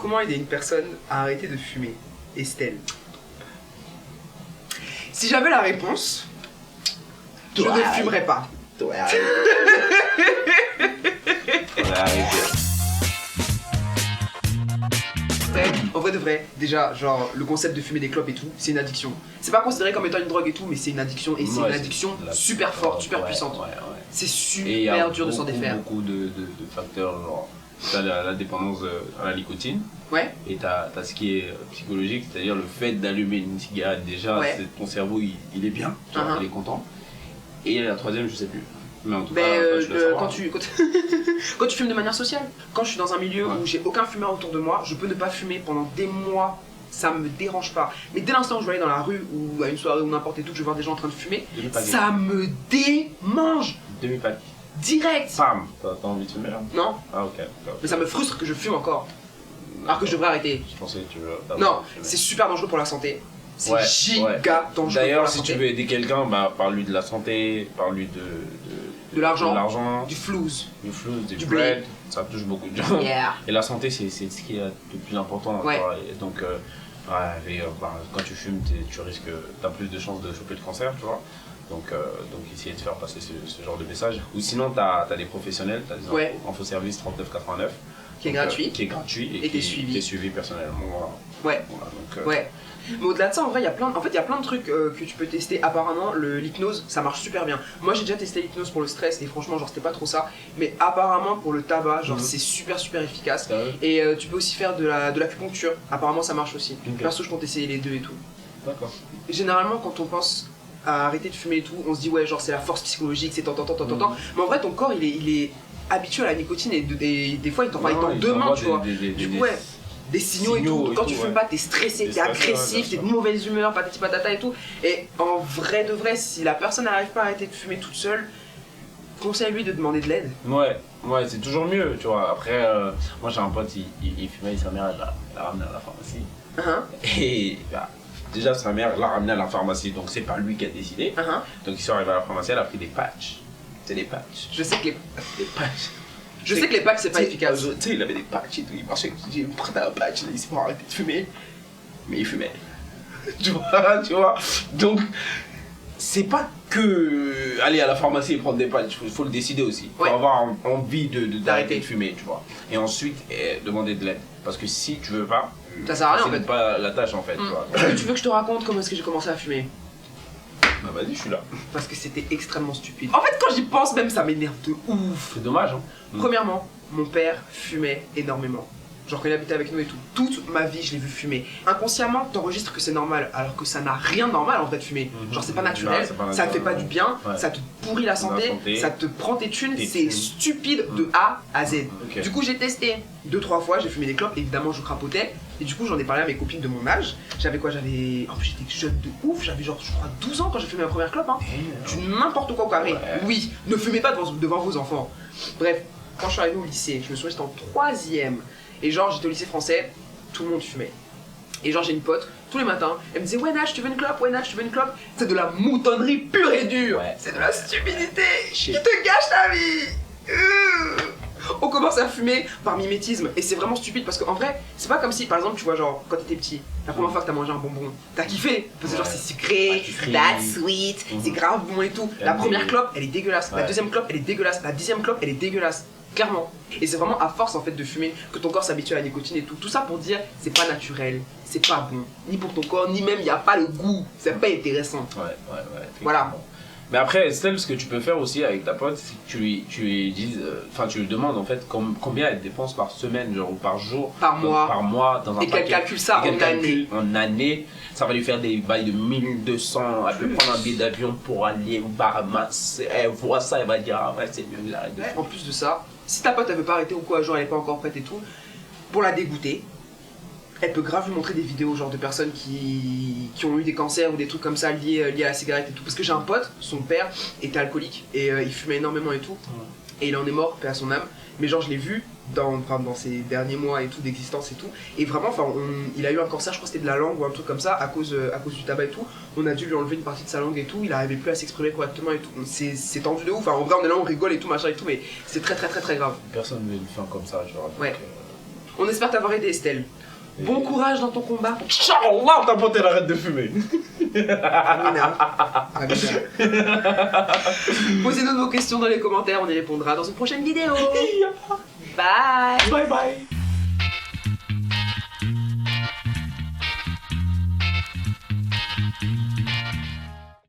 Comment aider une personne à arrêter de fumer? Estelle. Si j'avais la réponse, je ne fumerais pas. Ouais, arrête. En vrai de vrai, déjà, genre, le concept de fumer des clopes et tout, c'est une addiction. C'est pas considéré comme étant une drogue et tout, mais c'est une addiction. Et c'est une addiction super forte, super puissante. C'est super dur de s'en défaire. Beaucoup de facteurs, genre, t'as la dépendance à la nicotine. Ouais. Et t'as ce qui est psychologique, c'est-à-dire le fait d'allumer une cigarette, déjà, ton cerveau, il est bien, genre, il est content. Et la troisième, je sais plus. Mais en tout cas, quand tu fumes de manière sociale, quand je suis dans un milieu où j'ai aucun fumeur autour de moi, je peux ne pas fumer pendant des mois, ça me dérange pas. Mais dès l'instant où je vais aller dans la rue ou à une soirée ou n'importe où, que je vais voir des gens en train de fumer, ça me démange. Demi-pack. Direct. Bam. T'as envie de fumer là? Non. Ah ok. Mais ça me frustre que je fume encore. Alors que je devrais arrêter. Je pensais que tu veux. Non, c'est super dangereux pour la santé. C'est giga dangereux. D'ailleurs, si tu veux aider quelqu'un, bah, parle-lui de la santé, parle-lui de l'argent, du flouze, du bread, ça touche beaucoup de gens. Et la santé, c'est ce qui est le plus important. Et donc, quand tu fumes, tu risques, t'as plus de chances de choper le cancer, tu vois. Donc essayer de faire passer ce genre de message. Ou sinon, t'as des professionnels, t'as des infoservices 3989. Qui est gratuit. Qui est gratuit et qui est suivi personnellement. Voilà. Mais au-delà de ça, en vrai, il y a plein de trucs que tu peux tester. Apparemment, l'hypnose, ça marche super bien. Moi, j'ai déjà testé l'hypnose pour le stress et franchement, genre, c'était pas trop ça. Mais apparemment, pour le tabac, genre, c'est super efficace. Et tu peux aussi faire de l'acupuncture. Apparemment, ça marche aussi. Perso, je compte essayer les deux et tout. D'accord. Généralement, quand on pense à arrêter de fumer et tout, on se dit, ouais, genre, c'est la force psychologique, c'est tant. Mais en vrai, ton corps, il est habitué à la nicotine et des fois, il t'en demande, tu vois. Du coup, ouais. Des signaux et tout. Quand tu fumes pas, t'es stressé, t'es agressif, t'es de mauvaise humeur, patati patata et tout. Et en vrai de vrai, si la personne n'arrive pas à arrêter de fumer toute seule, conseille-lui de demander de l'aide. Ouais, c'est toujours mieux, tu vois. Après, moi j'ai un pote, il fumait et sa mère l'a ramené à la pharmacie. Et déjà sa mère l'a ramené à la pharmacie, donc c'est pas lui qui a décidé. Donc ils sont arrivés à la pharmacie, elle a pris des patchs. C'est des patchs. Je sais que des patchs. Je sais que les patchs c'est pas efficace. Tu sais, il avait des patchs et tout, il pensait que j'ai pris un patch, il s'est pas arrêté de fumer. Mais il fumait. tu vois. Donc, c'est pas que aller à la pharmacie et prendre des patchs, il faut le décider aussi. Il faut avoir envie d'arrêter de fumer, tu vois. Et ensuite, demander de l'aide. Parce que si tu veux pas, ça sert à rien en fait. C'est pas la tâche en fait. Tu vois. Tu veux que je te raconte comment est-ce que j'ai commencé à fumer? Bah vas-y, je suis là. Parce que c'était extrêmement stupide. En fait, quand j'y pense même, ça m'énerve de ouf. C'est dommage, hein. Premièrement, mon père fumait énormément. Genre quand il habitait avec nous et tout. Toute ma vie, je l'ai vu fumer. Inconsciemment, t'enregistres que c'est normal, alors que ça n'a rien de normal en fait de fumer. Genre c'est pas naturel, ça te fait pas du bien, ça te pourrit la santé, ça te prend tes thunes, c'est stupide de A à Z. Du coup, j'ai testé 2-3 fois, j'ai fumé des clopes, évidemment je crapotais. Et du coup, j'en ai parlé à mes copines de mon âge. J'avais quoi? J'étais jeune de ouf, j'avais genre, je crois, 12 ans quand j'ai fumé ma première clope. Du n'importe quoi carré. Oui, ne fumez pas devant vos enfants. Bref, quand je suis arrivé au lycée, je me souviens, j'étais en 3ème. Et genre, j'étais au lycée français, tout le monde fumait. Et genre, j'ai une pote, tous les matins, elle me disait, ouais, Nash, tu veux une clope? Ouais, Nash, tu veux une clope? C'est de la moutonnerie pure et dure. C'est de la stupidité qui te gâche ta vie. On commence à fumer par mimétisme et c'est vraiment stupide parce qu'en vrai c'est pas comme si par exemple tu vois genre quand t'étais petit la première fois que t'as mangé un bonbon t'as kiffé parce que genre c'est sucré, that's sweet, c'est grave bon et tout. La première clope elle est dégueulasse, la deuxième clope elle est dégueulasse, la 10e clope elle est dégueulasse, clairement. Et c'est vraiment à force en fait de fumer que ton corps s'habitue à la nicotine et tout ça pour dire c'est pas naturel, c'est pas bon, ni pour ton corps ni même y a pas le goût, c'est pas intéressant. Voilà. Mais après, Estelle, ce que tu peux faire aussi avec ta pote, c'est que tu lui dises, enfin tu lui demandes en fait combien elle dépense par semaine, genre ou par jour, par mois dans un et qu'elle calcule ça en année. Ça va lui faire des bails de 1200, elle peut prendre un billet d'avion pour aller au Bahamas, elle voit ça, elle va dire ah ouais c'est mieux là. En plus de ça, si ta pote elle veut pas arrêter ou quoi, genre elle est pas encore prête et tout, pour la dégoûter, elle peut grave lui montrer des vidéos genre de personnes qui ont eu des cancers ou des trucs comme ça liés à la cigarette et tout. Parce que j'ai un pote, son père était alcoolique et il fumait énormément et tout. Et il en est mort, paix à son âme. Mais genre je l'ai vu dans ses derniers mois et tout d'existence et tout. Et vraiment, il a eu un cancer, je crois que c'était de la langue ou un truc comme ça, à cause du tabac et tout. On a dû lui enlever une partie de sa langue et tout, il arrivait plus à s'exprimer correctement et tout. C'est tendu de ouf, en vrai on est là, on rigole et tout, machin et tout, mais c'est très grave. Personne ne veut une fin comme ça, genre. Ouais. On espère t'avoir aidé, Estelle. Bon courage dans ton combat. Inch'Allah, ta pote, elle arrête de fumer. Amina. Posez-nous vos questions dans les commentaires, on y répondra dans une prochaine vidéo. Bye. Bye bye.